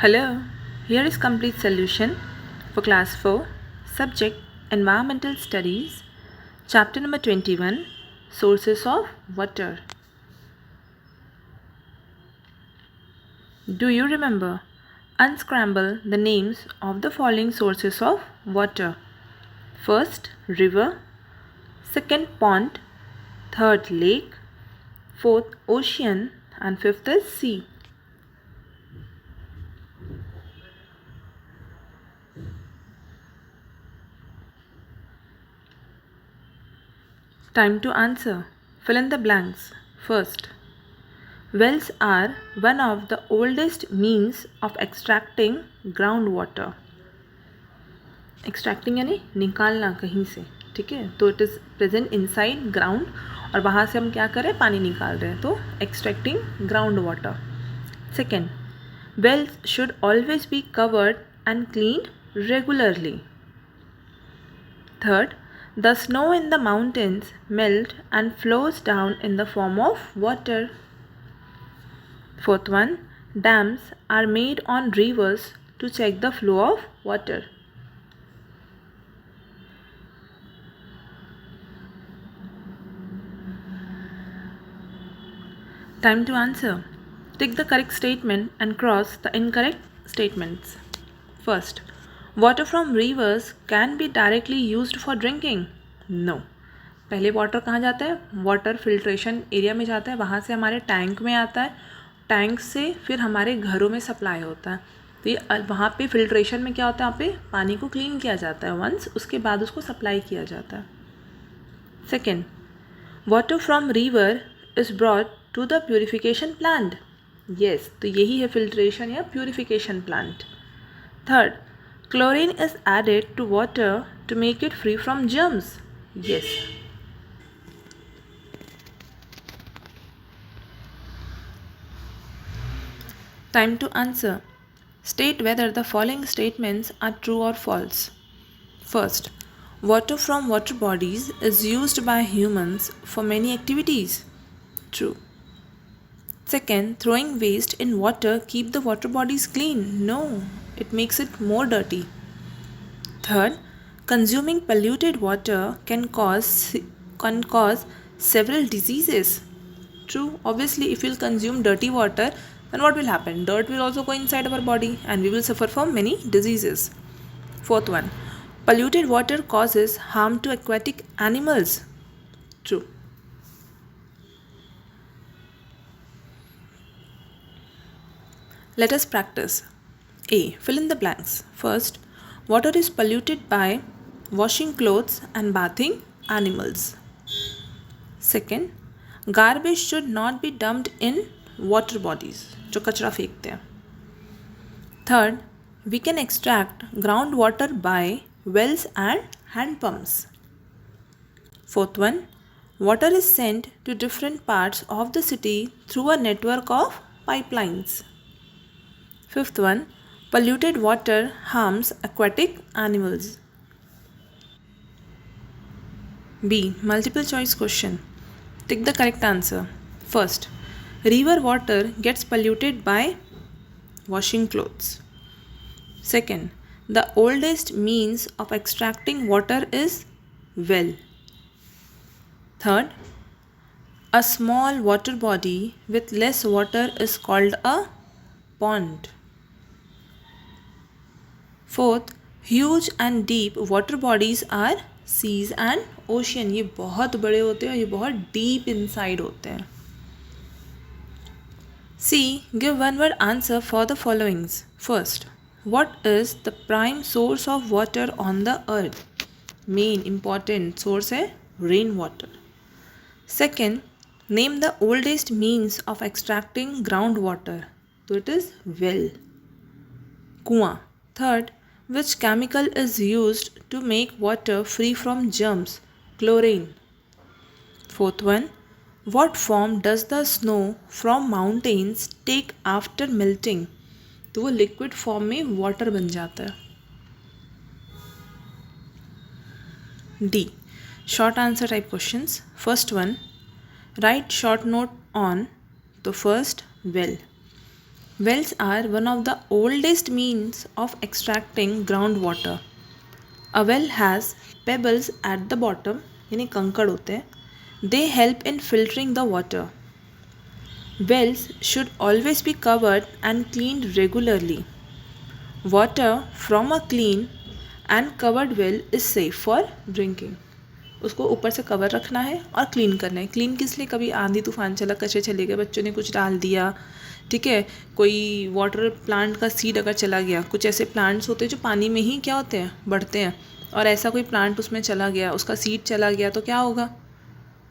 Hello, here is complete solution for class 4, subject Environmental Studies, chapter number 21, Sources of Water. Do you remember? Unscramble the names of the following sources of water. First, river. Second, pond. Third, lake. Fourth, ocean. And fifth is sea. Time to answer. Fill in the blanks. First, wells are one of the oldest means of extracting groundwater. Extracting यानी निकालना कहीं से, ठीक है. तो it is present inside ground और वहाँ से हम क्या करें, पानी निकाल रहे हैं, तो extracting ground water. Second, wells should always be covered and cleaned regularly. Third, the snow in the mountains melt and flows down in the form of water. Fourth one, dams are made on rivers to check the flow of water. Time to answer. Tick the correct statement and cross the incorrect statements. First, water from rivers can be directly used for drinking. No. पहले water कहाँ जाता है, water filtration area में जाता है, वहाँ से हमारे टैंक में आता है, टैंक से फिर हमारे घरों में सप्लाई होता है. तो ये वहाँ पे फिल्ट्रेशन में क्या होता है, वहाँ पे पानी को क्लीन किया जाता है वंस, उसके बाद उसको सप्लाई किया जाता है. Second, water from river is brought to the purification plant. Yes, तो यही है फिल्ट्रेशन या purification plant. Third, chlorine is added to water to make it free from germs. Yes. Time to answer. State whether the following statements are true or false. First, water from water bodies is used by humans for many activities. True. Second, throwing waste in water keep the water bodies clean. No, it makes it more dirty. Third, consuming polluted water can cause several diseases. True. Obviously, if you'll consume dirty water, then what will happen? Dirt will also go inside our body and we will suffer from many diseases. Fourth one, polluted water causes harm to aquatic animals. True. Let us practice. A. Fill in the blanks. First, water is polluted by washing clothes and bathing animals. Second, garbage should not be dumped in water bodies, जो कचरा फेंकते हैं. Third, we can extract groundwater by wells and hand pumps. Fourth one, water is sent to different parts of the city through a network of pipelines. Fifth one, polluted water harms aquatic animals. B. Multiple choice question. Tick the correct answer. First, river water gets polluted by washing clothes. Second, the oldest means of extracting water is well. Third, a small water body with less water is called a pond. Fourth, huge and deep water bodies are seas and ocean. ये बहुत बड़े होते हैं और ये बहुत deep inside होते हैं. C. Give one word answer for the followings. First, what is the prime source of water on the earth? Main important source है rainwater. Second, name the oldest means of extracting groundwater. So it is well. कुआं. Third, which chemical is used to make water free from germs? Chlorine. Fourth one, what form does the snow from mountains take after melting? तो वो liquid form में water बन जाता है. D. Short answer type questions. First one, write short note on. तो first, well. Wells are one of the oldest means of extracting groundwater. A well has pebbles at the bottom, यानी कंकड़ होते हैं. They help in filtering the water. Wells should always be covered and cleaned regularly. Water from a clean and covered well is safe for drinking. उसको ऊपर से cover रखना है और क्लीन करना है. क्लीन किस लिए? कभी आंधी तूफान चला, कचरे चले गए, बच्चों ने कुछ डाल दिया, ठीक है, कोई वाटर प्लांट का सीड अगर चला गया. कुछ ऐसे प्लांट्स होते हैं जो पानी में ही क्या होते हैं, बढ़ते हैं, और ऐसा कोई प्लांट उसमें चला गया, उसका सीड चला गया, तो क्या होगा,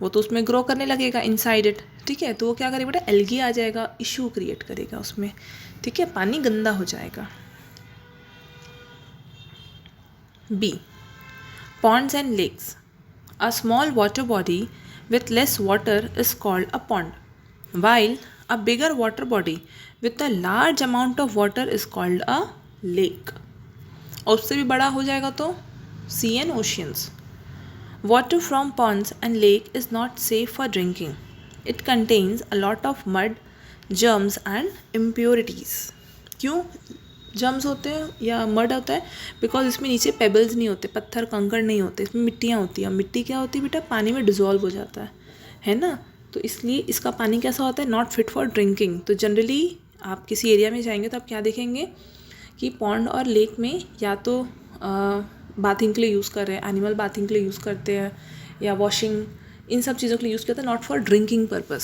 वो तो उसमें ग्रो करने लगेगा इनसाइड इट, ठीक है. तो वो क्या करेगा बेटा, एल्गी आ जाएगा, इशू क्रिएट करेगा उसमें, ठीक है, पानी गंदा हो जाएगा. B, ponds and lakes. A small water body with less water is called a pond, while a bigger water body with a large amount of water is called a lake. और उससे भी बड़ा हो जाएगा तो sea and oceans. Water from ponds and lake is not safe for drinking. It contains a lot of mud, germs and impurities. क्यों germs होते हैं या मड होता है? बिकॉज इसमें नीचे पेबल्स नहीं होते, पत्थर कंकड़ नहीं होते, इसमें मिट्टियाँ होती हैं. मिट्टी क्या होती है बेटा, पानी में डिज़ोल्व हो जाता है ना. तो इसलिए इसका पानी कैसा होता है, नॉट फिट फॉर ड्रिंकिंग. तो जनरली आप किसी एरिया में जाएंगे तो आप क्या देखेंगे कि पॉन्ड और लेक में या तो बाथिंग के लिए यूज़ कर रहे हैं, एनिमल बाथिंग के लिए यूज़ करते हैं, या वॉशिंग, इन सब चीज़ों के लिए यूज़ करते हैं, not for drinking purpose.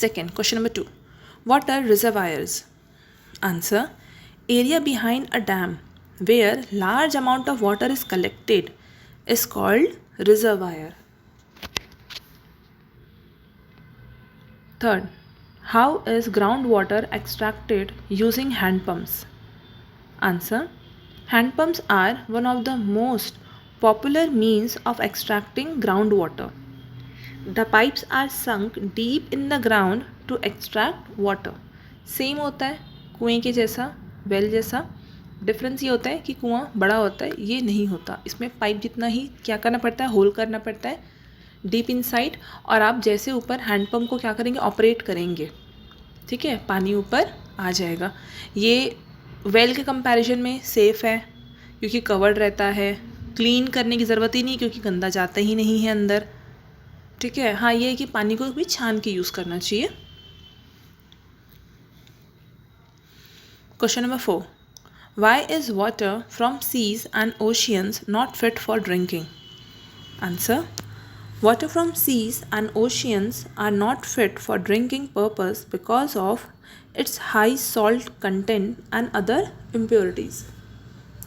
Second question number 2. What are reservoirs? Answer: area behind a dam where large amount of water is collected is called reservoir. Third, how is groundwater extracted using hand pumps? Answer: hand pumps are one of the most popular means of extracting groundwater. The pipes are sunk deep in the ground to extract water. Same होता है कुएं के जैसा, well जैसा. Difference ये होता है कि कुआं बड़ा होता है, ये नहीं होता. इसमें पाइप जितना ही क्या करना पड़ता है, होल करना पड़ता है डीप इनसाइड, और आप जैसे ऊपर हैंडपम्प को क्या करेंगे, ऑपरेट करेंगे, ठीक है, पानी ऊपर आ जाएगा. ये वेल के कंपैरिजन में सेफ़ है क्योंकि कवर्ड रहता है. क्लीन करने की ज़रूरत ही नहीं क्योंकि गंदा जाता ही नहीं है अंदर, ठीक है. हाँ, ये है कि पानी को भी छान के यूज़ करना चाहिए. Question number 4. Why is water from seas and oceans not fit for drinking? Answer: water from seas and oceans are not fit for drinking purpose because of its high salt content and other impurities.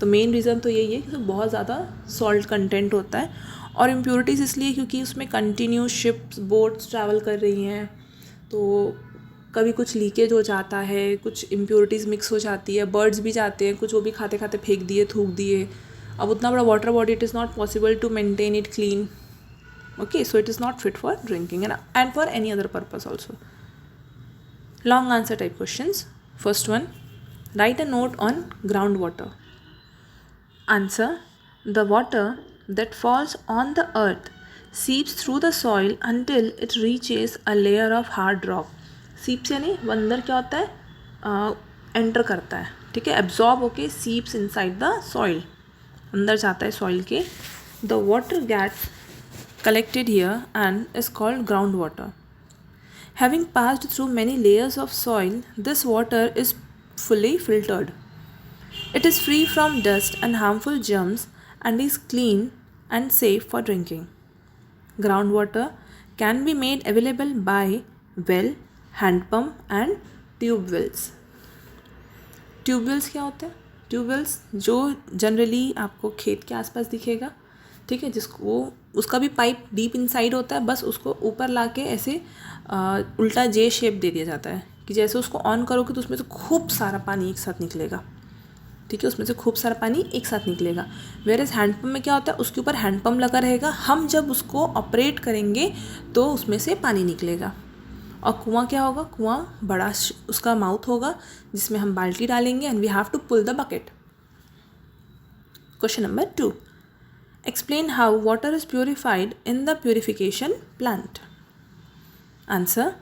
तो main reason तो यही है कि बहुत ज़्यादा salt content होता है, और इम्प्योरिटीज़ इसलिए क्योंकि उसमें कंटिन्यू शिप्स, बोट्स ट्रैवल कर रही हैं, तो कभी कुछ लीकेज हो जाता है, कुछ इम्प्योरिटीज़ मिक्स हो जाती है, बर्ड्स भी जाते हैं, कुछ वो भी खाते खाते फेंक दिए, थूक दिए. अब उतना बड़ा water body, it is not possible to maintain it clean. Okay, so it is not fit for drinking and for any other purpose also. Long answer type questions. First one, write a note on ground water. Answer: the water that falls on the earth seeps through the soil until it reaches a layer of hard rock. seeps यानी वो अंदर क्या होता है, enter करता है, ठीक है, एब्जॉर्ब होके seeps inside the soil, अंदर जाता है सॉइल के. the water gets collected here and is called groundwater. having passed through many layers of soil, this water is fully filtered. It is free from dust and harmful germs and is clean and safe for drinking. Groundwater can be made available by well, hand pump and tube wells. Tube wells क्या होते हैं? Tube wells जो generally आपको खेत के आसपास दिखेगा, ठीक है, जिसको उसका भी पाइप डीप इनसाइड होता है, बस उसको ऊपर ला के ऐसे उल्टा जे शेप दे दिया जाता है कि जैसे उसको ऑन करोगे तो उसमें से खूब सारा पानी एक साथ निकलेगा, ठीक है, उसमें से खूब सारा पानी एक साथ निकलेगा. वेयर हैंडपम्प में क्या होता है, उसके ऊपर हैंडपम्प लगा रहेगा, हम जब उसको ऑपरेट करेंगे तो उसमें से पानी निकलेगा. और कुआं क्या होगा, कुआं बड़ा उसका माउथ होगा जिसमें हम बाल्टी डालेंगे and we have to pull the bucket. Question number 2. Explain how water is purified in the purification plant. Answer: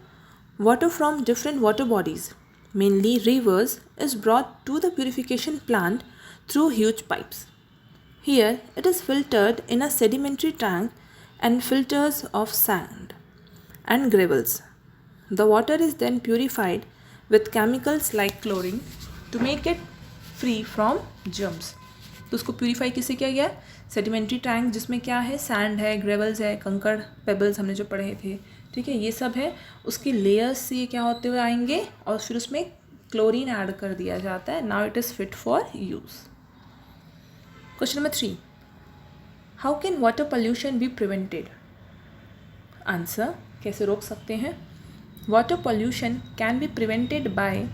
Water from different water bodies, mainly rivers, is brought to the purification plant through huge pipes. Here, it is filtered in a sedimentary tank and filters of sand and gravels. The water is then purified with chemicals like chlorine to make it free from germs. तो उसको purify किससे किया गया? Sedimentary tank, जिसमें क्या है, sand है, gravels है, कंकड़, पेबल्स हमने जो पढ़े थे, ठीक है, ये सब है, उसकी लेयर्स से ये क्या होते हुए आएंगे और फिर उसमें क्लोरीन ऐड कर दिया जाता है. Now it is fit for use. Question number 3. How can water pollution be prevented? Answer, कैसे रोक सकते हैं? Water pollution can be prevented by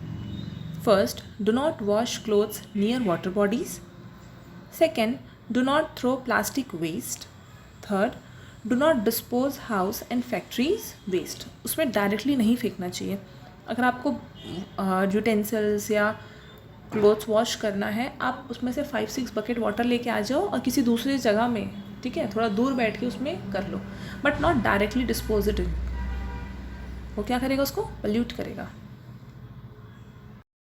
first, do not wash clothes near water bodies. Second, do not throw plastic waste. Third, do not dispose house and factories waste. उसमें directly नहीं फेंकना चाहिए. अगर आपको यूटेंसिल्स या क्लोथ्स वॉश करना है, आप उसमें से 5-6 बकेट वाटर लेके आ जाओ और किसी दूसरी जगह में, ठीक है, थोड़ा दूर बैठ के उसमें कर लो, but not directly dispose it. वो क्या करेगा? उसको पोल्यूट करेगा.